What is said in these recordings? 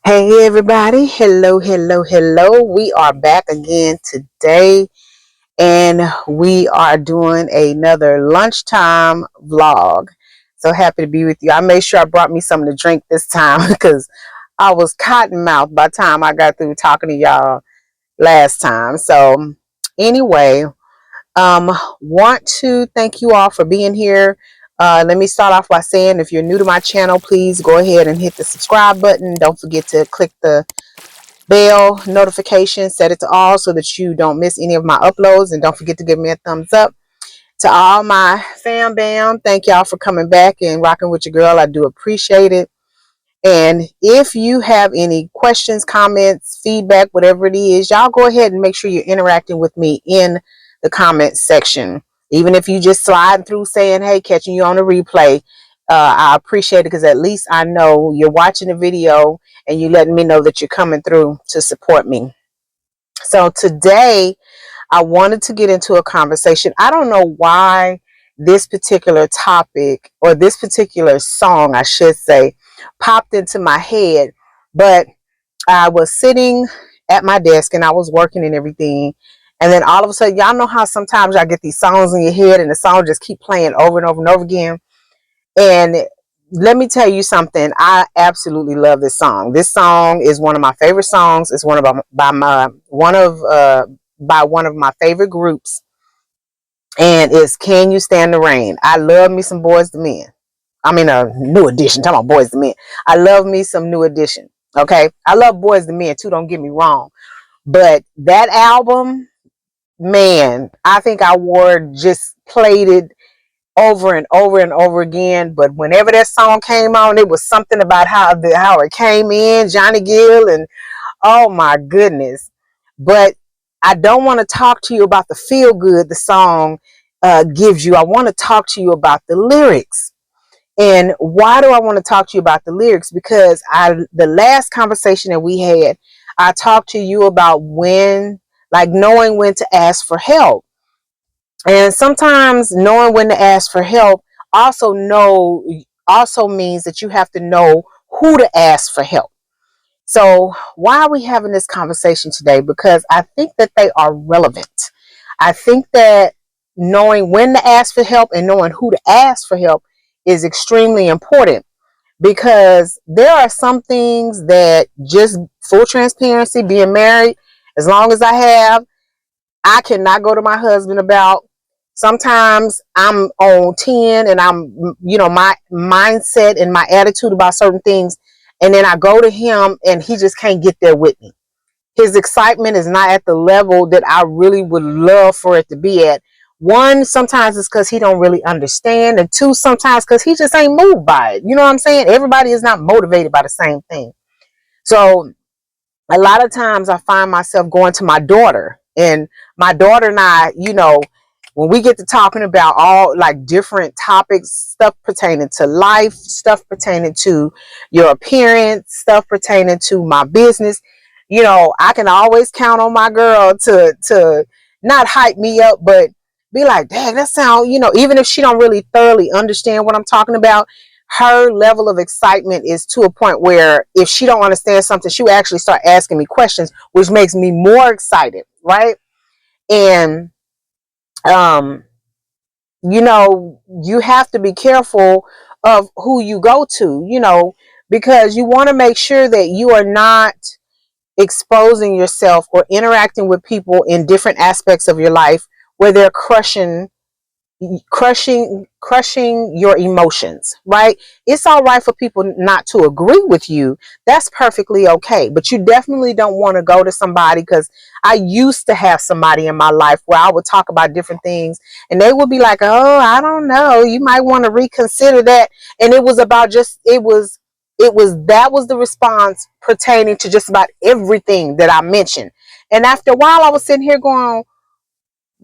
Hey everybody, hello. We are back again today and we are doing another lunchtime vlog. So happy to be with you. I made sure I brought me something to drink this time because I was cotton mouthed by the time I got through talking to y'all last time. So anyway, want to thank you all for being here. Let me start off by saying if you're new to my channel, please go ahead and hit the subscribe button. Don't forget to click the bell notification, set it to all so that you don't miss any of my uploads, and don't forget to give me a thumbs up. To all my fam bam, thank y'all for coming back and rocking with your girl. I do appreciate it. And if you have any questions, comments, feedback, whatever it is, y'all go ahead and make sure you're interacting with me in the comment section. Even if you just slide through saying, hey, catching you on a replay, I appreciate it because at least I know you're watching the video and you letting me know that you're coming through to support me. So today I wanted to get into a conversation. I don't know why this particular topic or this particular song, I should say, popped into my head, but I was sitting at my desk and I was working and everything. And then all of a sudden, y'all know how sometimes y'all get these songs in your head and the song just keep playing over and over and over again. And let me tell you something. I absolutely love this song. This song is one of my favorite songs. It's by one of my favorite groups, and it's "Can You Stand the Rain." I love me some Boys to Men. I mean, a New Edition. Talking about Boys to Men. I love me some New Edition. Okay, I love Boys to Men too. Don't get me wrong, but that album, man, I think I wore just played it over and over and over again. But whenever that song came on, it was something about how it came in, Johnny Gill, and oh my goodness. But I don't want to talk to you about the feel good the song gives you. I want to talk to you about the lyrics. And why do I want to talk to you about the lyrics? Because the last conversation that we had, I talked to you about knowing when to ask for help. And sometimes knowing when to ask for help also means that you have to know who to ask for help. So why are we having this conversation today? Because I think that they are relevant. I think that knowing when to ask for help and knowing who to ask for help is extremely important, because there are some things that, just full transparency, being married as long as I cannot go to my husband about. Sometimes I'm on 10 and my mindset and my attitude about certain things. And then I go to him and he just can't get there with me. His excitement is not at the level that I really would love for it to be at. One, sometimes it's because he don't really understand. And two, sometimes because he just ain't moved by it. You know what I'm saying? Everybody is not motivated by the same thing. So a lot of times I find myself going to my daughter, and my daughter and I, when we get to talking about all like different topics, stuff pertaining to life, stuff pertaining to your appearance, stuff pertaining to my business, I can always count on my girl to not hype me up, but be like, dang, that sound, even if she don't really thoroughly understand what I'm talking about, her level of excitement is to a point where if she don't understand something, she will actually start asking me questions, which makes me more excited, right? And you have to be careful of who you go to, because you want to make sure that you are not exposing yourself or interacting with people in different aspects of your life where they're crushing your emotions, right? It's all right for people not to agree with you. That's perfectly okay. But you definitely don't want to go to somebody, because I used to have somebody in my life where I would talk about different things and they would be like, oh, I don't know, you might want to reconsider that. And it was about that was the response pertaining to just about everything that I mentioned. And after a while I was sitting here going,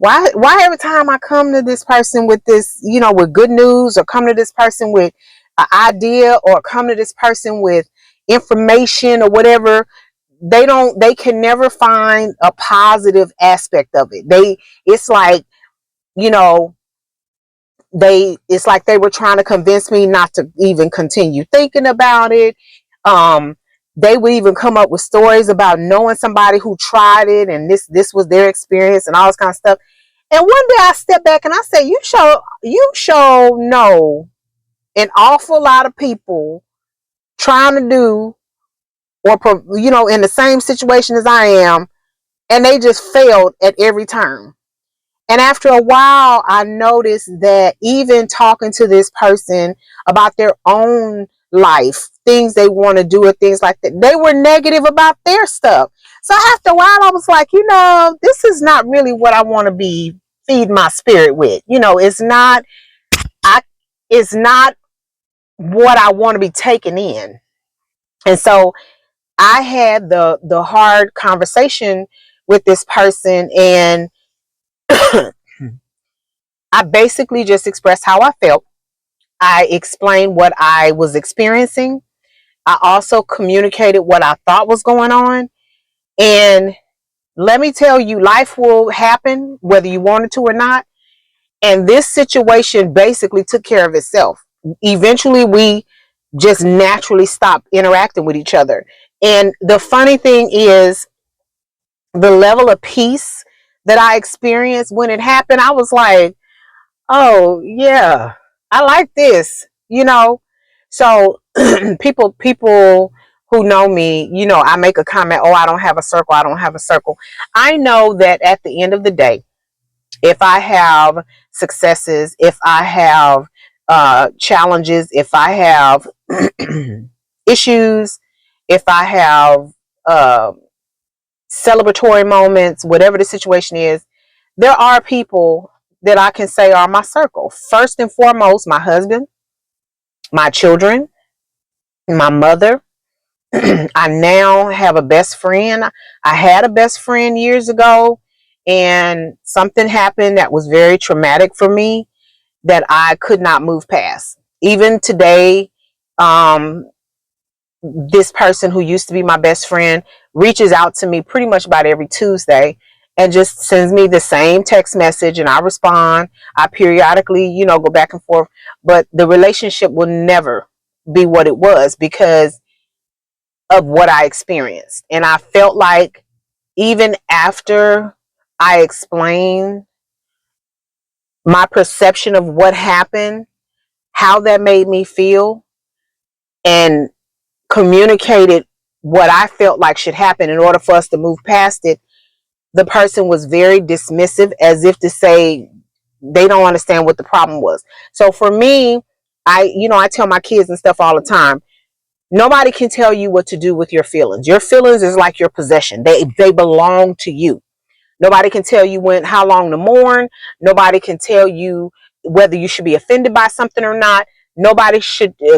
why every time I come to this person with this, with good news, or come to this person with an idea, or come to this person with information or whatever, they can never find a positive aspect of it. It's like, you know, it's like they were trying to convince me not to even continue thinking about it. Um, They would even come up with stories about knowing somebody who tried it, and this was their experience and all this kind of stuff. And one day I stepped back and I said, you show know an awful lot of people trying to do, or in the same situation as I am, and they just failed at every turn. And after a while, I noticed that even talking to this person about their own life, things they want to do, or things like that, they were negative about their stuff. So after a while, I was like, this is not really what I want to be feed my spirit with. I it's not what I want to be taken in. And so I had the hard conversation with this person, and I basically just expressed how I felt. I explained what I was experiencing. I also communicated what I thought was going on. And let me tell you, life will happen whether you want it to or not. And this situation basically took care of itself. Eventually, we just naturally stopped interacting with each other. And the funny thing is, the level of peace that I experienced when it happened, I was like, oh yeah, I like this. So people who know me, I make a comment, oh, I don't have a circle, I don't have a circle. I know that at the end of the day, if I have successes, if I have challenges, if I have issues, if I have uh, celebratory moments, whatever the situation is, there are people that I can say are my circle. First and foremost, my husband, my children, my mother. I now have a best friend. I had a best friend years ago, and something happened that was very traumatic for me that I could not move past. Even today, this person who used to be my best friend reaches out to me pretty much about every Tuesday and just sends me the same text message, and I respond. I periodically, go back and forth, but the relationship will never be what it was because of what I experienced. And I felt like even after I explained my perception of what happened, how that made me feel, and communicated what I felt like should happen in order for us to move past it, the person was very dismissive, as if to say they don't understand what the problem was. So for me, I tell my kids and stuff all the time, nobody can tell you what to do with your feelings. Your feelings is like your possession. They belong to you. Nobody can tell you how long to mourn. Nobody can tell you whether you should be offended by something or not. Nobody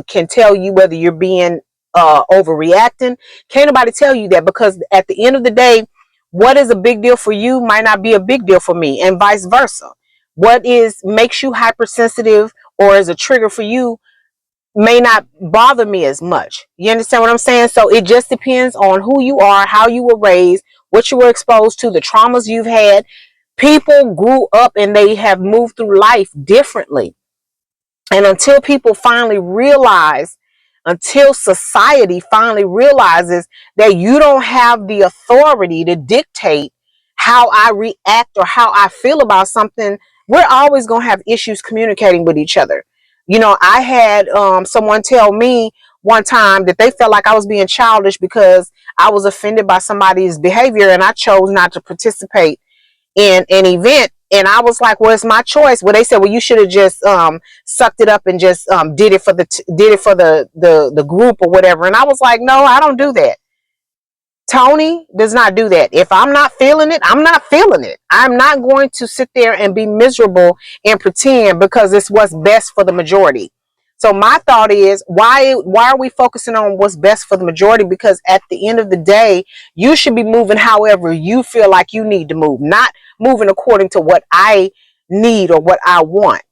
can tell you whether you're being overreacting. Can't nobody tell you that, because at the end of the day, what is a big deal for you might not be a big deal for me, and vice versa. What makes you hypersensitive or is a trigger for you may not bother me as much. You understand what I'm saying? So it just depends on who you are, how you were raised, what you were exposed to, the traumas you've had. People grew up and they have moved through life differently. And until society finally realizes that you don't have the authority to dictate how I react or how I feel about something, we're always going to have issues communicating with each other. I had someone tell me one time that they felt like I was being childish because I was offended by somebody's behavior and I chose not to participate in an event. And I was like, well, it's my choice. Well, they said, well, you should have just sucked it up and just did it for the group or whatever. And I was like, no, I don't do that. Toni does not do that. If I'm not feeling it, I'm not feeling it. I'm not going to sit there and be miserable and pretend because it's what's best for the majority. So my thought is, why are we focusing on what's best for the majority? Because at the end of the day, you should be moving however you feel like you need to move, not moving according to what I need or what I want.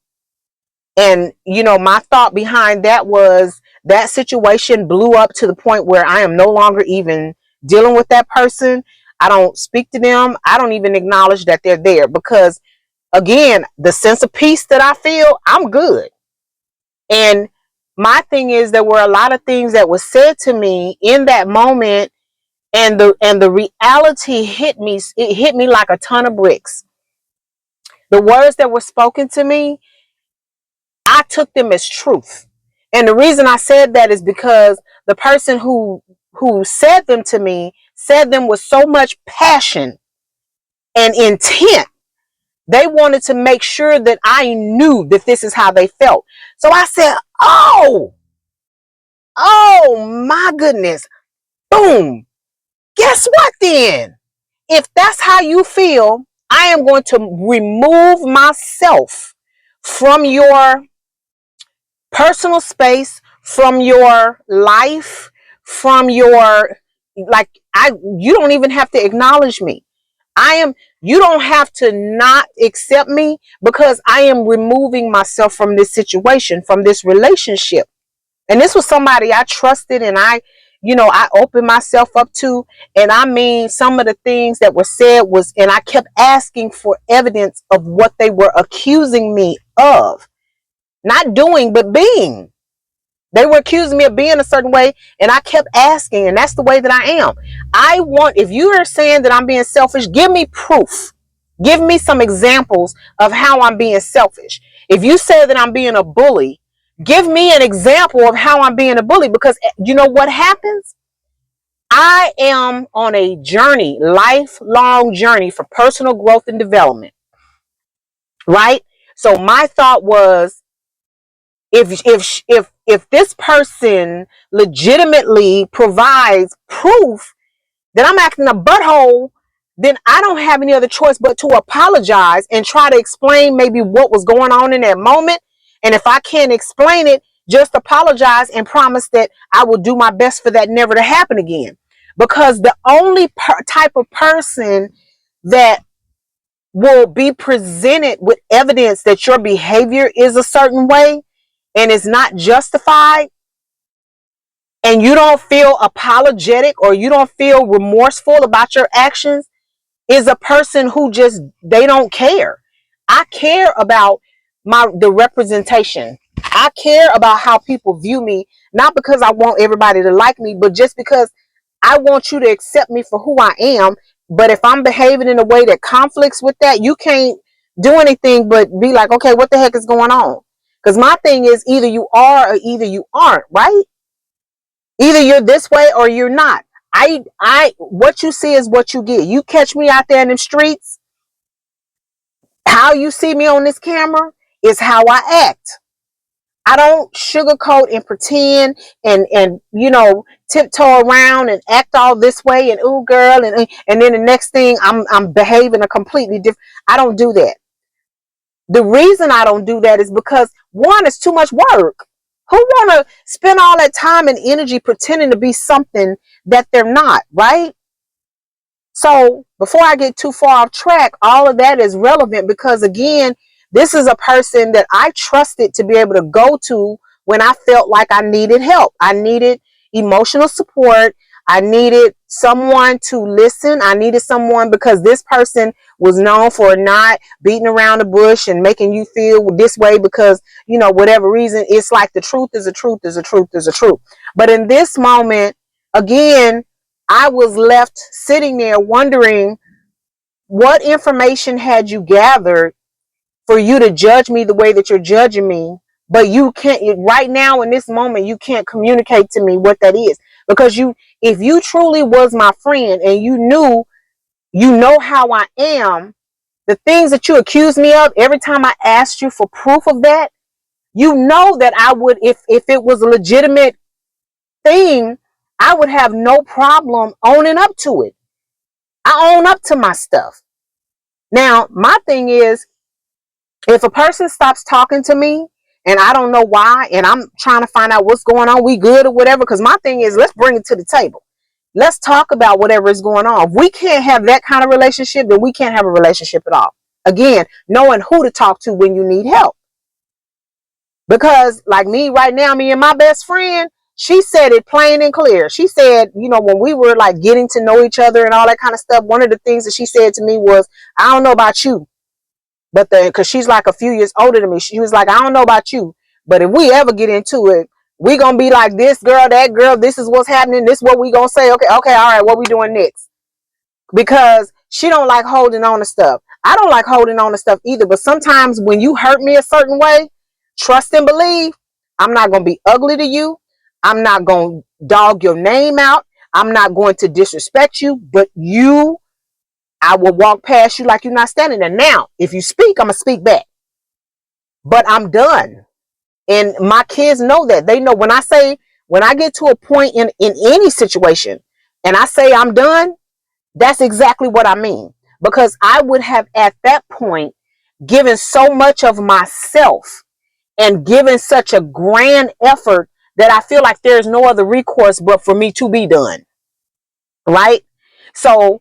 And, my thought behind that was that situation blew up to the point where I am no longer even dealing with that person. I don't speak to them. I don't even acknowledge that they're there because, again, the sense of peace that I feel, I'm good. And my thing is, there were a lot of things that was said to me in that moment, and the reality hit me. It hit me like a ton of bricks. The words that were spoken to me, I took them as truth. And the reason I said that is because the person who said them to me said them with so much passion and intent. They wanted to make sure that I knew that this is how they felt. So I said, oh my goodness. Boom. Guess what then? If that's how you feel, I am going to remove myself from your personal space, from your life, from your, like, you don't even have to acknowledge me. You don't have to not accept me, because I am removing myself from this situation, from this relationship. And this was somebody I trusted, and I opened myself up to. And I mean, some of the things that were said was, and I kept asking for evidence of what they were accusing me of. Not doing, but being. They were accusing me of being a certain way, and I kept asking, and that's the way that I am. If you are saying that I'm being selfish, give me proof. Give me some examples of how I'm being selfish. If you say that I'm being a bully, give me an example of how I'm being a bully, because you know what happens? I am on a journey, lifelong journey for personal growth and development, right? So my thought was, if this person legitimately provides proof that I'm acting a butthole, then I don't have any other choice but to apologize and try to explain maybe what was going on in that moment. And if I can't explain it, just apologize and promise that I will do my best for that never to happen again. Because the only type of person that will be presented with evidence that your behavior is a certain way and is not justified, and you don't feel apologetic or you don't feel remorseful about your actions, is a person who just, they don't care. I care about the representation. I care about how people view me, not because I want everybody to like me, but just because I want you to accept me for who I am. But if I'm behaving in a way that conflicts with that, you can't do anything but be like, okay, what the heck is going on? Because my thing is, either you are or either you aren't, right? Either you're this way or you're not. What you see is what you get. You catch me out there in the streets, how you see me on this camera is how I act. I don't sugarcoat and pretend and tiptoe around and act all this way and ooh girl and then the next thing I'm behaving a completely different. I don't do that. The reason I don't do that is because, one, it's too much work. Who want to spend all that time and energy pretending to be something that they're not, right? So before I get too far off track, all of that is relevant because, again, this is a person that I trusted to be able to go to when I felt like I needed help. I needed emotional support. I needed someone to listen. I needed someone, because this person was known for not beating around the bush and making you feel this way because, whatever reason. It's like the truth is a truth is a truth is a truth. But in this moment, again, I was left sitting there wondering, what information had you gathered for you to judge me the way that you're judging me? But you can't, right now in this moment, you can't communicate to me what that is. Because if you truly was my friend and you know how I am, the things that you accuse me of, every time I asked you for proof of that, that I would, if it was a legitimate thing, I would have no problem owning up to it. I own up to my stuff. Now, my thing is, if a person stops talking to me and I don't know why, and I'm trying to find out what's going on, we good or whatever, because my thing is, let's bring it to the table. Let's talk about whatever is going on. If we can't have that kind of relationship, then we can't have a relationship at all. Again, knowing who to talk to when you need help. Because like me right now, me and my best friend, she said it plain and clear. She said, when we were like getting to know each other and all that kind of stuff, one of the things that she said to me was, I don't know about you, but because she's like a few years older than me, she was like, I don't know about you, but if we ever get into it, We gonna be like this girl, that girl, this is what's happening, this is what we gonna say. Okay, all right, what we doing next? Because she don't like holding on to stuff. I don't like holding on to stuff either, but sometimes when you hurt me a certain way, trust and believe, I'm not gonna be ugly to you. I'm not gonna dog your name out. I'm not going to disrespect you, but I will walk past you like you're not standing there. Now, if you speak, I'm gonna speak back. But I'm done. And my kids know that. They know when I get to a point in any situation and I say I'm done, that's exactly what I mean. Because I would have at that point given so much of myself and given such a grand effort that I feel like there's no other recourse but for me to be done. Right? So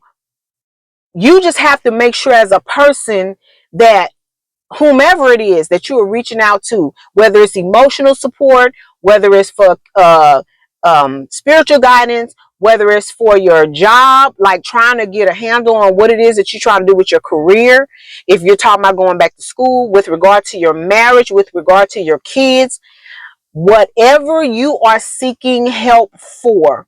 you just have to make sure as a person that whomever it is that you are reaching out to, whether it's emotional support, whether it's for spiritual guidance, whether it's for your job, like trying to get a handle on what it is that you're trying to do with your career, if you're talking about going back to school, with regard to your marriage, with regard to your kids, whatever you are seeking help for,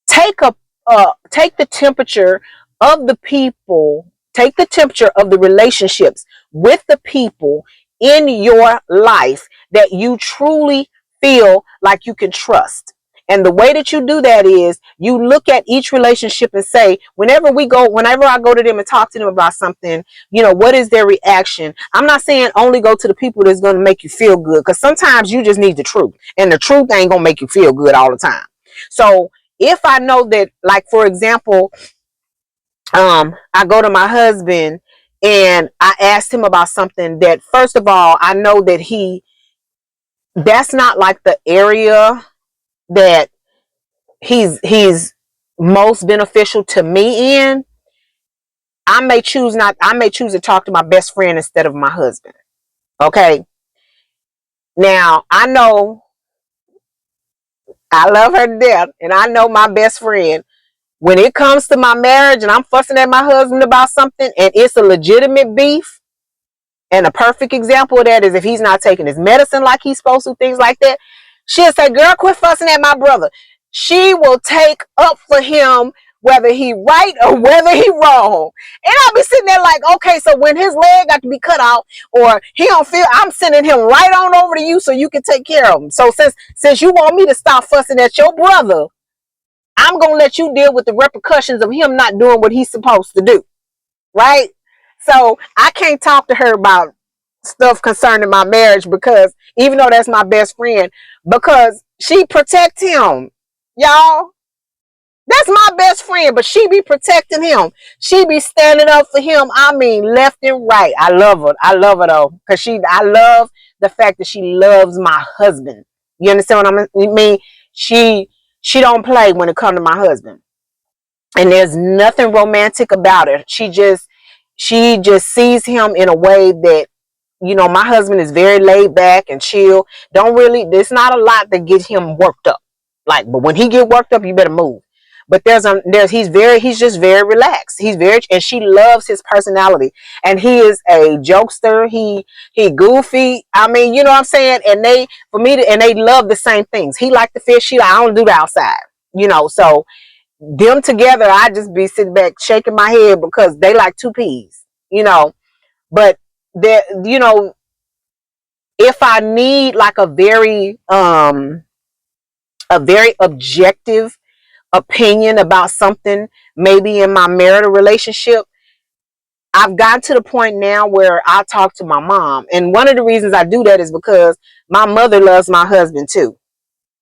take the temperature of the people, take the temperature of the relationships with the people in your life that you truly feel like you can trust. And the way that you do that is you look at each relationship and say, whenever I go to them and talk to them about something, what is their reaction? I'm not saying only go to the people that's going to make you feel good, because sometimes you just need the truth, and the truth ain't going to make you feel good all the time. So if I know that, like, for example, I go to my husband and I asked him about something that, first of all, I know that that's not like the area that he's most beneficial to me in. I may choose to talk to my best friend instead of my husband. Okay. Now, I know I love her to death, and I know my best friend, when it comes to my marriage and I'm fussing at my husband about something and it's a legitimate beef, and a perfect example of that is if he's not taking his medicine like he's supposed to, things like that, she'll say, girl, quit fussing at my brother. She will take up for him whether he right or whether he wrong. And I'll be sitting there like, okay, so when his leg got to be cut out or he don't feel, I'm sending him right on over to you so you can take care of him. So since you want me to stop fussing at your brother, I'm going to let you deal with the repercussions of him not doing what he's supposed to do. Right? So I can't talk to her about stuff concerning my marriage, because even though that's my best friend, because she protects him. Y'all, that's my best friend, but she be protecting him. She be standing up for him. I mean, left and right. I love her. I love her though, because I love the fact that she loves my husband. You understand what I mean? She don't play when it comes to my husband. And there's nothing romantic about it. She just sees him in a way that, my husband is very laid back and chill. There's not a lot that gets him worked up. Like, but when he get worked up, you better move. But he's just very relaxed. And she loves his personality. And he is a jokester. He goofy. I mean, you know what I'm saying? And they love the same things. He like to fish. I don't do the outside, so them together, I just be sitting back shaking my head because they like two peas, but if I need like a very objective opinion about something, maybe in my marital relationship, I've gotten to the point now where I talk to my mom. And one of the reasons I do that is because my mother loves my husband too.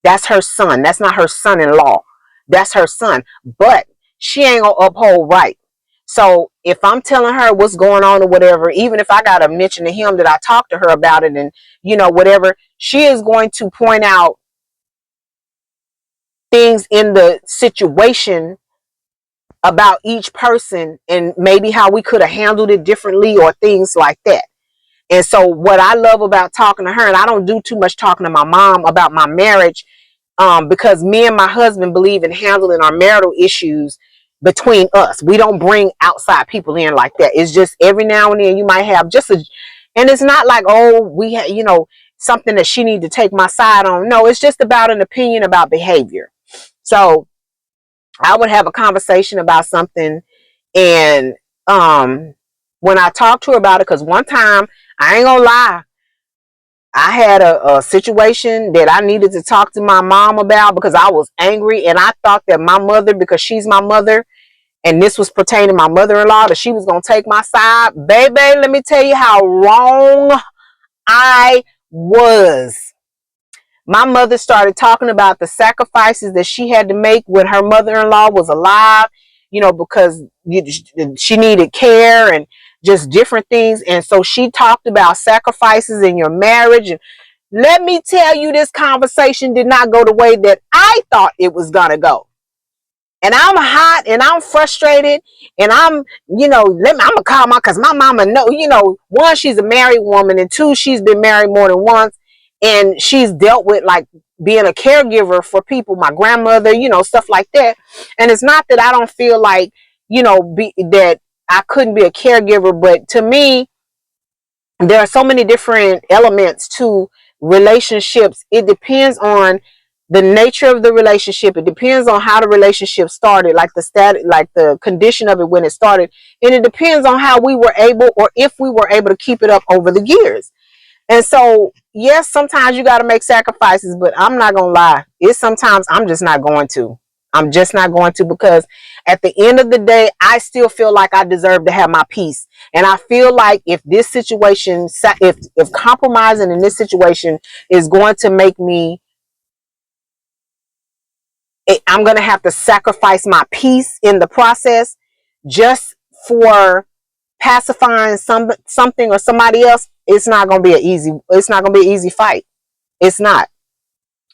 That's her son. That's not her son-in-law. That's her son. But she ain't gonna uphold right. So if I'm telling her what's going on or whatever, even if I gotta mention to him that I talked to her about it and whatever, she is going to point out things in the situation about each person and maybe how we could have handled it differently or things like that. And so what I love about talking to her, and I don't do too much talking to my mom about my marriage, because me and my husband believe in handling our marital issues between us. We don't bring outside people in like that. It's just every now and then you might have and it's not like, oh, something that she need to take my side on. No, it's just about an opinion about behavior. So I would have a conversation about something, and when I talked to her about it, because one time, I ain't gonna lie, I had a situation that I needed to talk to my mom about because I was angry, and I thought that my mother, because she's my mother, and this was pertaining to my mother-in-law, that she was going to take my side. Baby, let me tell you how wrong I was. My mother started talking about the sacrifices that she had to make when her mother-in-law was alive, because she needed care and just different things. And so she talked about sacrifices in your marriage. And let me tell you, this conversation did not go the way that I thought it was going to go. And I'm hot and I'm frustrated, and I'm gonna call because my mama one, she's a married woman, and two, she's been married more than once, and she's dealt with like being a caregiver for people, my grandmother, stuff like that. And it's not that I don't feel like, that I couldn't be a caregiver, but to me, there are so many different elements to relationships. It depends on the nature of the relationship. It depends on how the relationship started, like the condition of it when it started. And it depends on how we were able, or if we were able to keep it up over the years. And so, yes, sometimes you got to make sacrifices, but I'm not going to lie. It's sometimes I'm just not going to. I'm just not going to, because at the end of the day, I still feel like I deserve to have my peace. And I feel like if this situation, if compromising in this situation is going to make me, I'm going to have to sacrifice my peace in the process just for pacifying something or somebody else. It's not going to be an easy fight. It's not.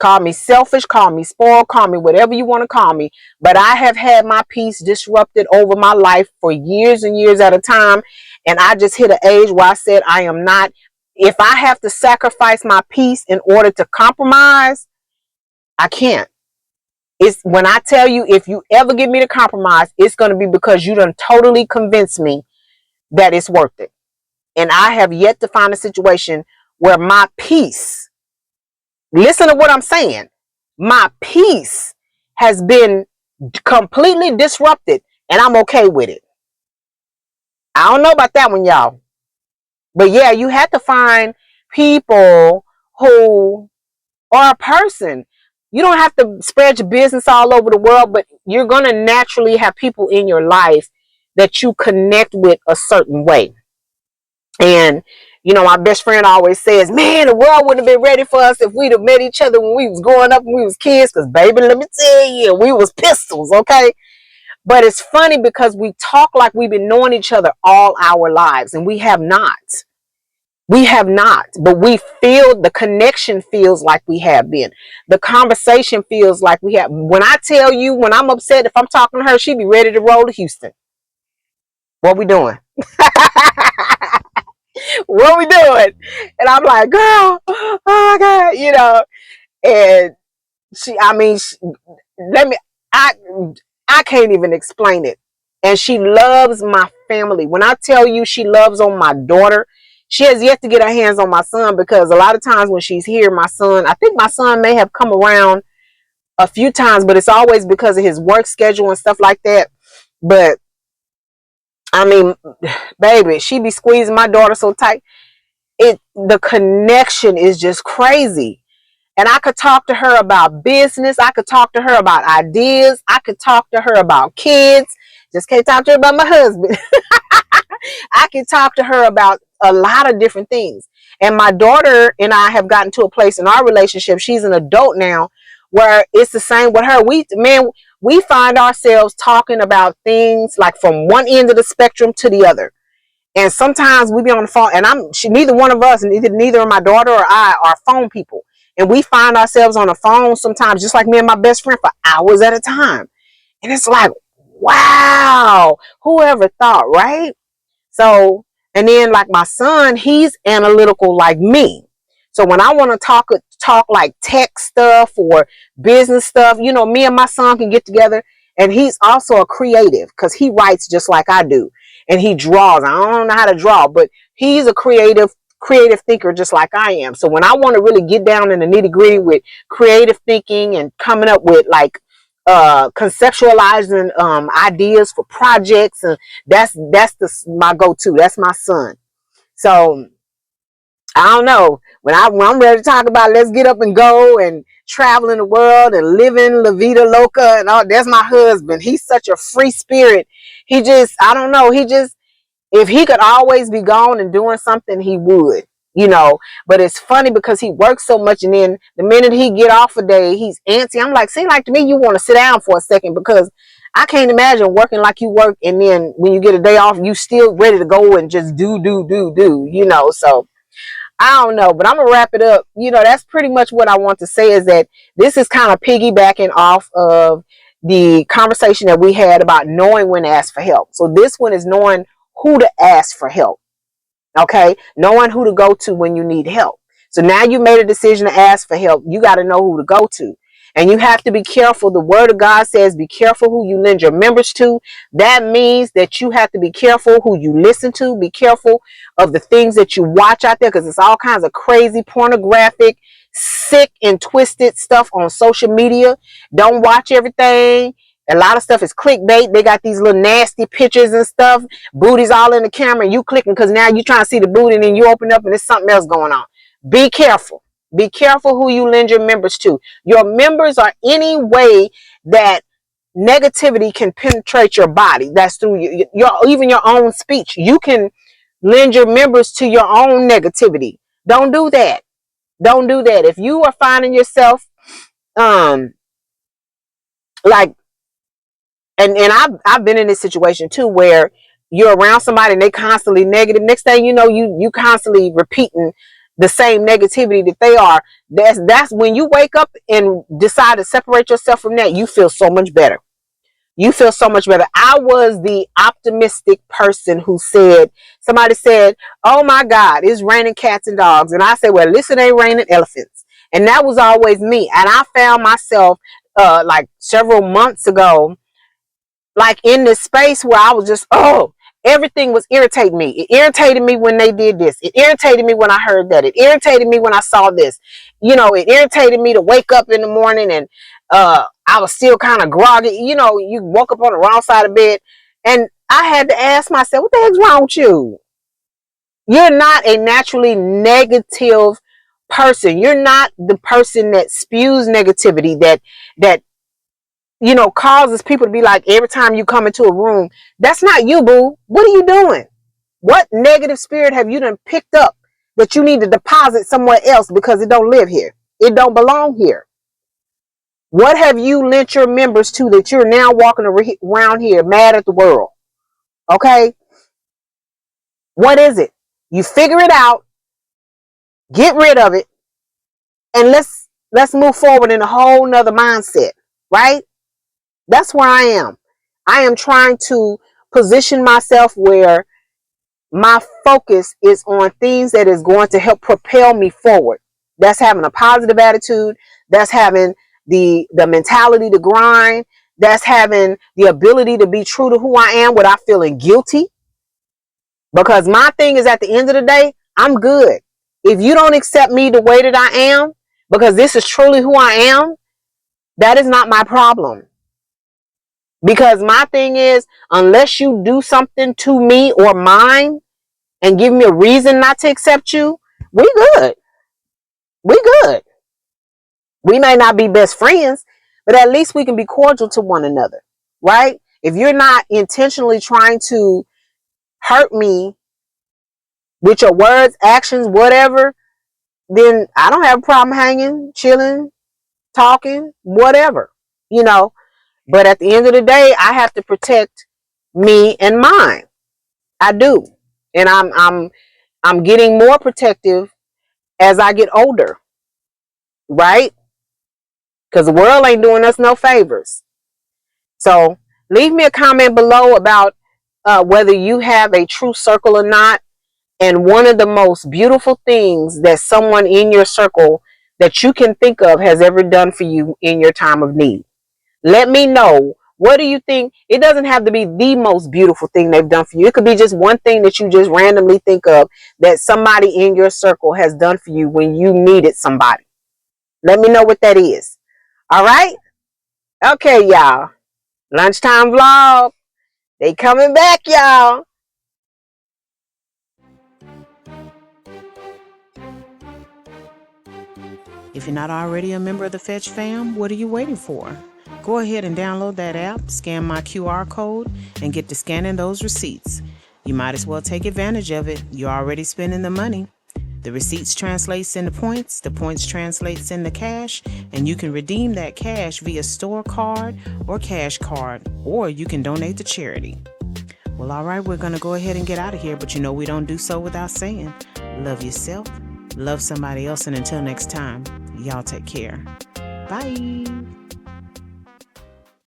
Call me selfish, call me spoiled, call me whatever you want to call me. But I have had my peace disrupted over my life for years and years at a time. And I just hit an age where I said, I am not, if I have to sacrifice my peace in order to compromise, I can't. It's when I tell you, if you ever get me to compromise, it's going to be because you done totally convinced me that it's worth it. And I have yet to find a situation where my peace, listen to what I'm saying, my peace has been completely disrupted, and I'm okay with it. I don't know about that one, y'all. But yeah, you have to find people who are a person. You don't have to spread your business all over the world, but you're going to naturally have people in your life that you connect with a certain way. And my best friend always says, man, the world wouldn't have been ready for us if we'd have met each other when we was growing up and we was kids. Because baby, let me tell you, we was pistols, okay? But it's funny because we talk like we've been knowing each other all our lives, and we have not. We have not, but we feel the connection feels like we have been. The conversation feels like we have. When I tell you, when I'm upset, if I'm talking to her, she'd be ready to roll to Houston. What we doing? What we doing? And I'm like, girl, oh my God, and I can't even explain it. And she loves my family. When I tell you she loves on my daughter, she has yet to get her hands on my son, because a lot of times when she's here, I think my son may have come around a few times, but it's always because of his work schedule and stuff like that. But baby, she be squeezing my daughter so tight. The connection is just crazy. And I could talk to her about business. I could talk to her about ideas. I could talk to her about kids. Just can't talk to her about my husband. I can talk to her about a lot of different things. And my daughter and I have gotten to a place in our relationship, she's an adult now, where it's the same with her. We find ourselves talking about things like from one end of the spectrum to the other. And sometimes we be on the phone, and neither one of us, neither my daughter or I, are phone people. And we find ourselves on the phone sometimes, just like me and my best friend, for hours at a time. And it's like, wow, whoever thought, right? So, and then like my son, he's analytical like me. So when I want to talk like tech stuff or business stuff, me and my son can get together. And he's also a creative because he writes just like I do. And he draws. I don't know how to draw, but he's a creative creative thinker just like I am. So when I want to really get down in the nitty gritty with creative thinking and coming up with like conceptualizing ideas for projects, and that's my go-to. That's my son. So I don't know, when I'm ready to talk about let's get up and go and travel in the world and living La Vida Loca and all, that's my husband. He's such a free spirit. He just, I don't know, he just, if he could always be gone and doing something, he would, you know. But it's funny because he works so much, and then the minute he get off a day, he's antsy. I'm like, seem like to me you want to sit down for a second, because I can't imagine working like you work, and then when you get a day off, you still ready to go and just do, you know. So I don't know, but I'm gonna wrap it up. You know, that's pretty much what I want to say, is that this is kind of piggybacking off of the conversation that we had about knowing when to ask for help. So this one is knowing who to ask for help. Okay, knowing who to go to when you need help. So now you made a decision to ask for help. You got to know who to go to. And you have to be careful. The word of God says, be careful who you lend your members to. That means that you have to be careful who you listen to. Be careful of the things that you watch out there, because it's all kinds of crazy, pornographic, sick and twisted stuff on social media. Don't watch everything. A lot of stuff is clickbait. They got these little nasty pictures and stuff. Booties all in the camera. And you clicking because now you trying to see the booty, and then you open up and there's something else going on. Be careful. Be careful who you lend your members to. Your members are any way that negativity can penetrate your body. That's through even your own speech. You can lend your members to your own negativity. Don't do that. Don't do that. If you are finding yourself like, and I've been in this situation too, where you're around somebody and they constantly negative. Next thing you know, you constantly repeating the same negativity that they are. That's when you wake up and decide to separate yourself from that, you feel so much better. You feel so much better. I was the optimistic person who said, somebody said, oh my God, it's raining cats and dogs. And I said, well, listen, it ain't raining elephants. And that was always me. And I found myself like several months ago, like in this space where I was just, everything was irritating me. It irritated me when they did this. It irritated me when I heard that. It irritated me when I saw this. You know, it irritated me to wake up in the morning and I was still kind of groggy. You know, you woke up on the wrong side of bed. And I had to ask myself, what the heck's wrong with you? You're not a naturally negative person. You're not the person that spews negativity, that you know, causes people to be like, every time you come into a room, that's not you, boo. What are you doing? What negative spirit have you done picked up that you need to deposit somewhere else because it don't live here? It don't belong here. What have you lent your members to that you're now walking around here mad at the world? Okay? What is it? You figure it out, get rid of it, and let's move forward in a whole nother mindset, right? That's where I am. I am trying to position myself where my focus is on things that is going to help propel me forward. That's having a positive attitude. That's having the mentality to grind. That's having the ability to be true to who I am without feeling guilty. Because my thing is, at the end of the day, I'm good. If you don't accept me the way that I am, because this is truly who I am, that is not my problem. Because my thing is, unless you do something to me or mine and give me a reason not to accept you, we good. We good. We may not be best friends, but at least we can be cordial to one another, right? If you're not intentionally trying to hurt me with your words, actions, whatever, then I don't have a problem hanging, chilling, talking, whatever, you know. But at the end of the day, I have to protect me and mine. I do. And I'm getting more protective as I get older, right? Because the world ain't doing us no favors. So leave me a comment below about whether you have a true circle or not. And one of the most beautiful things that someone in your circle that you can think of has ever done for you in your time of need. Let me know What do you think? It doesn't have to be the most beautiful thing they've done for you. It could be just one thing that you just randomly think of that somebody in your circle has done for you when you needed somebody. Let me know what that is. All right? Okay, y'all. Lunchtime vlog. They coming back, y'all. If you're not already a member of the Fetch fam, what are you waiting for? Go ahead and download that app, scan my QR code, and get to scanning those receipts. You might as well take advantage of it. You're already spending the money. The receipts translates into points, the points translates into cash, and you can redeem that cash via store card or cash card, or you can donate to charity. Well, all right, we're going to go ahead and get out of here, but you know we don't do so without saying, love yourself, love somebody else, and until next time, y'all take care. Bye.